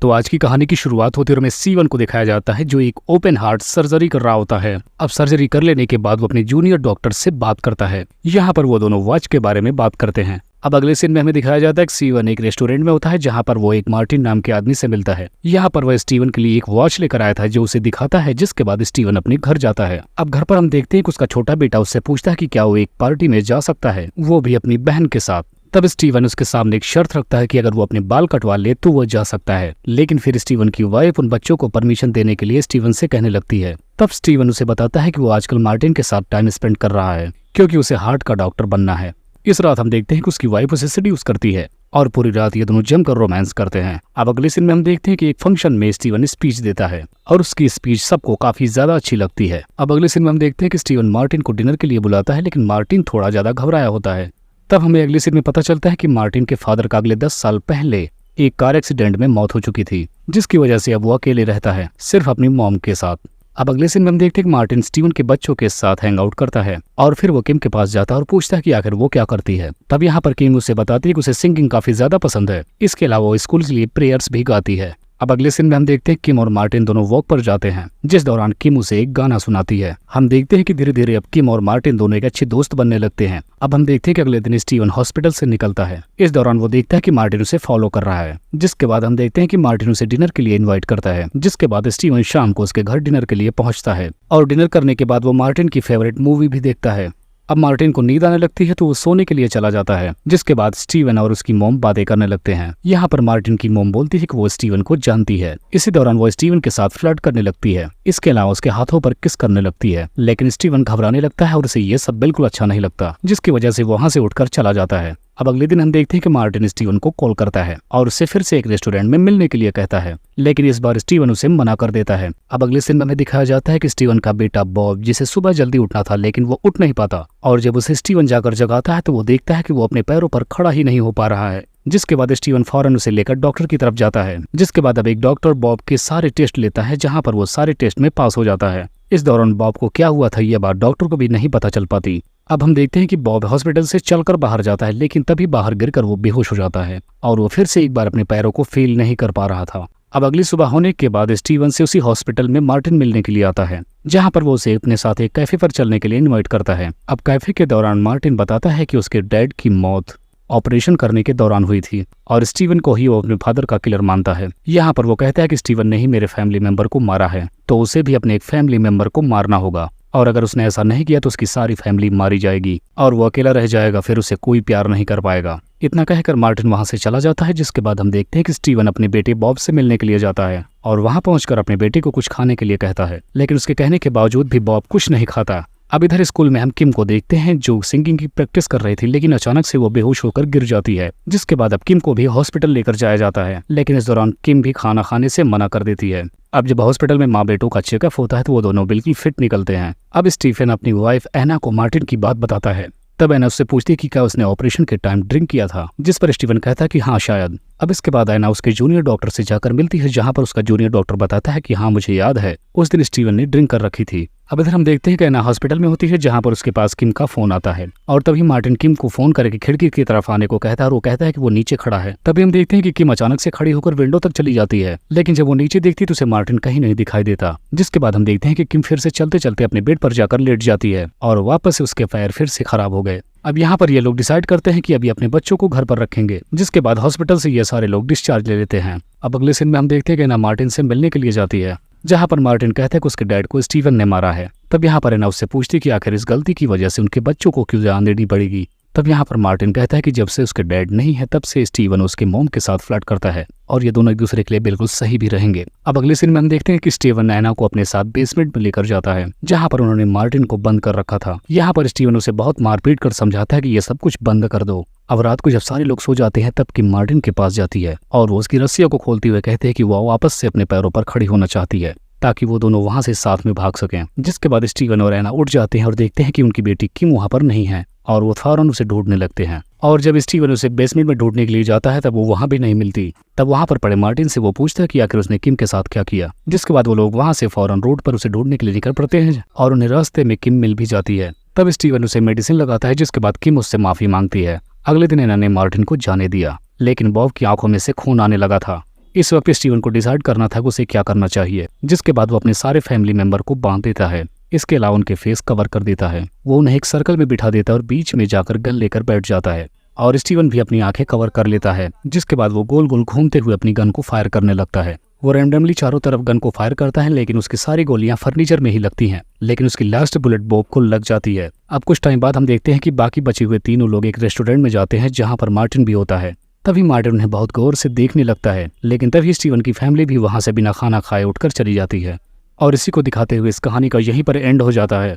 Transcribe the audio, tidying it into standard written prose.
तो आज की कहानी की शुरुआत होती है और हमें सीवन को दिखाया जाता है जो एक ओपन हार्ट सर्जरी कर रहा होता है। अब सर्जरी कर लेने के बाद वो अपने जूनियर डॉक्टर से बात करता है। यहाँ पर वो दोनों वॉच के बारे में बात करते हैं। अब अगले सीन में हमें दिखाया जाता है कि सीवन एक रेस्टोरेंट में होता है जहाँ पर वो एक मार्टिन नाम के आदमी से मिलता है। यहाँ पर वह स्टीवन के लिए एक वॉच लेकर आया था जो उसे दिखाता है, जिसके बाद स्टीवन अपने घर जाता है। अब घर पर हम देखते हैं कि उसका छोटा बेटा उससे पूछता है कि क्या वो एक पार्टी में जा सकता है, वो भी अपनी बहन के साथ। तब स्टीवन उसके सामने एक शर्त रखता है कि अगर वो अपने बाल कटवा ले तो वो जा सकता है। लेकिन फिर स्टीवन की वाइफ उन बच्चों को परमिशन देने के लिए स्टीवन से कहने लगती है। तब स्टीवन उसे बताता है कि वो आजकल मार्टिन के साथ टाइम स्पेंड कर रहा है क्योंकि उसे हार्ट का डॉक्टर बनना है। इस रात हम देखते हैं कि उसकी वाइफ उसे सेड्यूस करती है और पूरी रात ये दोनों जमकर रोमांस करते हैं। अब अगले सीन में हम देखते हैं कि एक फंक्शन में स्टीवन स्पीच देता है और उसकी स्पीच सबको काफी ज्यादा अच्छी लगती है। अब अगले सीन में हम देखते हैं कि स्टीवन मार्टिन को डिनर के लिए बुलाता है, लेकिन मार्टिन थोड़ा ज्यादा घबराया होता है। तब हमें अगले सीन में पता चलता है कि मार्टिन के फादर का अगले 10 साल पहले एक कार एक्सीडेंट में मौत हो चुकी थी, जिसकी वजह से अब वो अकेले रहता है, सिर्फ अपनी मॉम के साथ। अब अगले सीन में हम देखते हैं कि मार्टिन स्टीवन के बच्चों के साथ हैंग आउट करता है और फिर वो किम के पास जाता है और पूछता है कि आखिर वो क्या करती है। तब यहाँ पर किम उसे बताती है कि उसे सिंगिंग काफी ज्यादा पसंद है, इसके अलावा वो स्कूल के लिए प्रेयर्स भी गाती है। अब अगले सीन में हम देखते हैं किम और मार्टिन दोनों वॉक पर जाते हैं, जिस दौरान किम उसे एक गाना सुनाती है। हम देखते हैं कि धीरे धीरे अब किम और मार्टिन दोनों एक अच्छे दोस्त बनने लगते हैं। अब हम देखते हैं कि अगले दिन स्टीवन हॉस्पिटल से निकलता है। इस दौरान वो देखता है कि मार्टिन उसे फॉलो कर रहा है, जिसके बाद हम देखते हैं कि मार्टिन उसे डिनर के लिए इन्वाइट करता है। जिसके बाद स्टीवन शाम को उसके घर डिनर के लिए पहुंचता है और डिनर करने के बाद वो मार्टिन की फेवरेट मूवी भी देखता है। अब मार्टिन को नींद आने लगती है तो वो सोने के लिए चला जाता है। जिसके बाद स्टीवन और उसकी मोम बातें करने लगते हैं। यहाँ पर मार्टिन की मोम बोलती है कि वो स्टीवन को जानती है। इसी दौरान वो स्टीवन के साथ फ्लर्ट करने लगती है, इसके अलावा उसके हाथों पर किस करने लगती है। लेकिन स्टीवन घबराने लगता है और उसे ये सब बिल्कुल अच्छा नहीं लगता, जिसकी वजह से वहां से उठकर चला जाता है। अब अगले दिन हम देखते हैं कि मार्टिन स्टीवन को कॉल करता है और उससे फिर से एक रेस्टोरेंट में मिलने के लिए कहता है, लेकिन इस बार स्टीवन उसे मना कर देता है। अब अगले सीन में हमें दिखाया जाता है कि स्टीवन का बेटा बॉब, जिसे सुबह जल्दी उठना था लेकिन वो उठ नहीं पाता, और जब उसे स्टीवन जाकर जगाता है तो वो देखता है कि वो अपने पैरों पर खड़ा ही नहीं हो पा रहा है। जिसके बाद स्टीवन फौरन उसे लेकर डॉक्टर की तरफ जाता है। जिसके बाद अब एक डॉक्टर बॉब के सारे टेस्ट लेता है, जहाँ पर वो सारे टेस्ट में पास हो जाता है। इस दौरान बॉब को क्या हुआ था यह बात डॉक्टर को भी नहीं पता चल पाती। अब हम देखते हैं कि बॉब हॉस्पिटल से चलकर बाहर जाता है, लेकिन तभी बाहर गिरकर वो बेहोश हो जाता है और वो फिर से एक बार अपने पैरों को फील नहीं कर पा रहा था। अब अगली सुबह होने के बाद स्टीवन से उसी हॉस्पिटल में मार्टिन मिलने के लिए आता है, जहां पर वो उसे अपने साथ एक कैफे पर चलने के लिए इनवाइट करता है। अब कैफे के दौरान मार्टिन बताता है कि उसके डैड की मौत ऑपरेशन करने के दौरान हुई थी और स्टीवन को ही वो अपने फादर का किलर मानता है। यहाँ पर वो कहता है कि स्टीवन ने ही मेरे फैमिली मेंबर को मारा है, तो उसे भी अपने एक फैमिली मेंबर को मारना होगा, और अगर उसने ऐसा नहीं किया तो उसकी सारी फैमिली मारी जाएगी और वो अकेला रह जाएगा, फिर उसे कोई प्यार नहीं कर पाएगा। इतना कहकर मार्टिन वहां से चला जाता है। जिसके बाद हम देखते हैं कि स्टीवन अपने बेटे बॉब से मिलने के लिए जाता है और वहां पहुंचकर अपने बेटे को कुछ खाने के लिए कहता है, लेकिन उसके कहने के बावजूद भी बॉब कुछ नहीं खाता। अब इधर स्कूल में हम किम को देखते हैं जो सिंगिंग की प्रैक्टिस कर रही थी, लेकिन अचानक से वो बेहोश होकर गिर जाती है। जिसके बाद अब किम को भी हॉस्पिटल लेकर जाया जाता है, लेकिन इस दौरान किम भी खाना खाने से मना कर देती है। अब जब हॉस्पिटल में माँ बेटों का चेकअप होता है तो वो दोनों बिल्कुल फिट निकलते हैं। अब स्टीफन अपनी वाइफ एना को मार्टिन की बात बताता है। तब एना उससे पूछती है कि क्या उसने ऑपरेशन के टाइम ड्रिंक किया था, जिस पर स्टीवन कहता है कि हाँ शायद। अब इसके बाद एना उसके जूनियर डॉक्टर से जाकर मिलती है, जहाँ पर उसका जूनियर डॉक्टर बताता है कि हाँ मुझे याद है उस दिन स्टीवन ने ड्रिंक कर रखी थी। अब इधर हम देखते हैं कि एना हॉस्पिटल में होती है, जहाँ पर उसके पास किम का फोन आता है और तभी मार्टिन किम को फोन करके खिड़की की तरफ आने को कहता है और वो कहता है कि वो नीचे खड़ा है। तभी हम देखते हैं कि किम अचानक से खड़ी होकर विंडो तक चली जाती है, लेकिन जब वो नीचे देखती है तो उसे मार्टिन कहीं नहीं दिखाई देता। जिसके बाद हम देखते हैं कि किम फिर से चलते चलते अपने बेड पर जाकर लेट जाती है और वापस से उसके पैर फिर से खराब हो गए। अब यहाँ पर ये लोग डिसाइड करते हैं कि अभी अपने बच्चों को घर पर रखेंगे। जिसके बाद हॉस्पिटल से ये सारे लोग डिस्चार्ज ले लेते हैं। अब अगले सीन में हम देखते हैं कि एना मार्टिन से मिलने के लिए जाती है, जहाँ पर मार्टिन कहता है कि उसके डैड को स्टीवन ने मारा है। तब यहाँ पर एना उससे पूछती कि आखिर इस गलती की वजह से उनके बच्चों को क्यों जान देनी पड़ेगी। तब यहाँ पर मार्टिन कहता है कि जब से उसके डैड नहीं है तब से स्टीवन उसके मॉम के साथ फ्लर्ट करता है और ये दोनों एक दूसरे के लिए बिल्कुल सही भी रहेंगे। अब अगले सीन में हम देखते हैं कि स्टीवन एना को अपने साथ बेसमेंट में लेकर जाता है, जहाँ पर उन्होंने मार्टिन को बंद कर रखा था। यहाँ पर स्टीवन उसे बहुत मारपीट कर समझाता है कि ये सब कुछ बंद कर दो। अब रात को जब सारे लोग सो जाते हैं तब किम मार्टिन के पास जाती है और वो उसकी रस्सियों को खोलते हुए कहते हैं कि वो वापस से अपने पैरों पर खड़ी होना चाहती है ताकि वो दोनों वहां से साथ में भाग सकें। जिसके बाद स्टीवन और एना उठ जाते हैं और देखते हैं कि उनकी बेटी किम वहां पर नहीं है और वो फौरन उसे ढूंढने लगते हैं। और जब स्टीवन उसे बेसमेंट में ढूंढने के लिए जाता है तब वो वहां भी नहीं मिलती। तब वहां पर पड़े मार्टिन से वो पूछता है कि आखिर उसने किम के साथ क्या किया। जिसके बाद वो लोग वहां से फौरन रोड पर उसे ढूंढने के लिए निकल पड़ते हैं और उन्हें रास्ते में किम मिल भी जाती है। तब स्टीवन उसे मेडिसिन लगाता है, जिसके बाद किम उससे माफी मांगती है। अगले दिन एना ने मार्टिन को जाने दिया, लेकिन बॉब की आंखों में से खून आने लगा था। इस वक्त स्टीवन को डिसाइड करना था कि उसे क्या करना चाहिए, जिसके बाद वो अपने सारे फैमिली मेंबर को बांध देता है। इसके अलावा उनके फेस कवर कर देता है। वो उन्हें एक सर्कल में बिठा देता है और बीच में जाकर गन लेकर बैठ जाता है और स्टीवन भी अपनी आंखें कवर कर लेता है, जिसके बाद वो गोल गोल घूमते हुए अपनी गन को फायर करने लगता है। वो रैंडमली चारों तरफ गन को फायर करता है, लेकिन उसकी सारी गोलियां फर्नीचर में ही लगती हैं, लेकिन उसकी लास्ट बुलेट बॉब को लग जाती है। अब कुछ टाइम बाद हम देखते हैं कि बाकी बचे हुए तीनों लोग एक रेस्टोरेंट में जाते हैं जहां पर मार्टिन भी होता है। तभी मार्टिन उन्हें बहुत गौर से देखने लगता है, लेकिन तभी स्टीवन की फैमिली भी वहां से बिना खाना खाए उठकर चली जाती है। और इसी को दिखाते हुए इस कहानी का यहीं पर एंड हो जाता है।